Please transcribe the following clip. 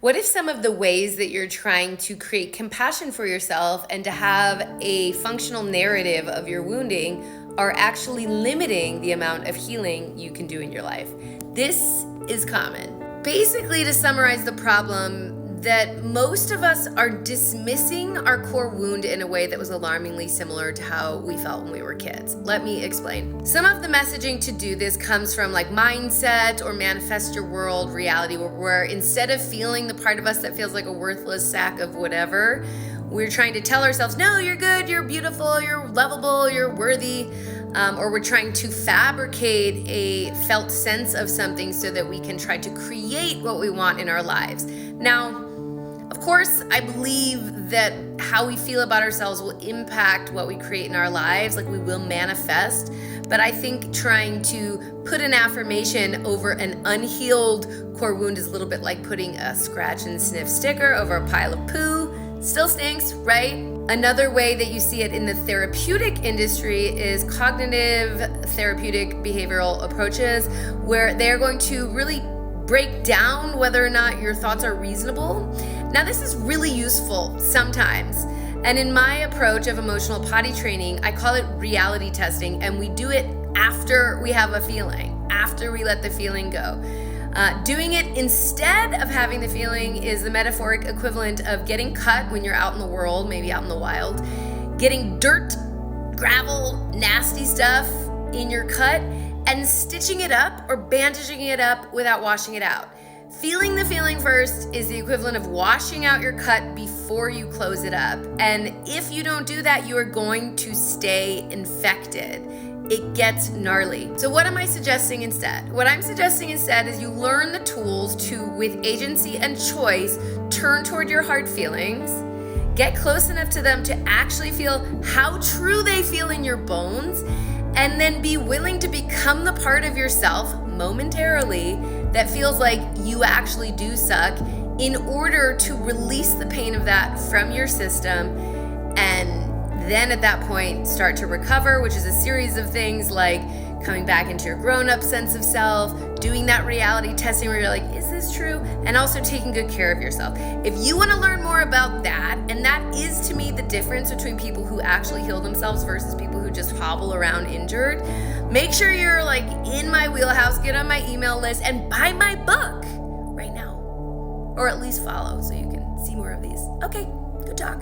What if some of the ways that you're trying to create compassion for yourself and to have a functional narrative of your wounding are actually limiting the amount of healing you can do in your life? This is common. Basically, to summarize the problem, that most of us are dismissing our core wound in a way that was alarmingly similar to how we felt when we were kids. Let me explain. Some of the messaging to do this comes from like mindset or manifest your world reality, where instead of feeling the part of us that feels like a worthless sack of whatever, we're trying to tell ourselves, no, you're good, you're beautiful, you're lovable, you're worthy. Or we're trying to fabricate a felt sense of something so that we can try to create what we want in our lives. Now, of course, I believe that how we feel about ourselves will impact what we create in our lives, like we will manifest. But I think trying to put an affirmation over an unhealed core wound is a little bit like putting a scratch and sniff sticker over a pile of poo. Still stinks, right? Another way that you see it in the therapeutic industry is cognitive therapeutic behavioral approaches, where they're going to really break down whether or not your thoughts are reasonable. Now, this is really useful sometimes. And in my approach of emotional potty training, I call it reality testing, and we do it after we have a feeling, after we let the feeling go. Doing it instead of having the feeling is the metaphoric equivalent of getting cut when you're out in the world, maybe out in the wild, getting dirt, gravel, nasty stuff in your cut, and stitching it up or bandaging it up without washing it out. Feeling the feeling first is the equivalent of washing out your cut before you close it up. And if you don't do that, you are going to stay infected. It gets gnarly. So what am I suggesting instead? What I'm suggesting instead is you learn the tools to, with agency and choice, turn toward your hard feelings, get close enough to them to actually feel how true they feel in your bones, and then be willing to become the part of yourself momentarily that feels like you actually do suck in order to release the pain of that from your system, and then at that point start to recover, which is a series of things like coming back into your grown-up sense of self, doing that reality testing where you're like, is this true? And also taking good care of yourself. If you want to learn more about that, and that is to me the difference between people who actually heal themselves versus people who just hobble around injured, make sure you're like in my wheelhouse, get on my email list, and buy my book right now. Or at least follow so you can see more of these. Okay, good talk.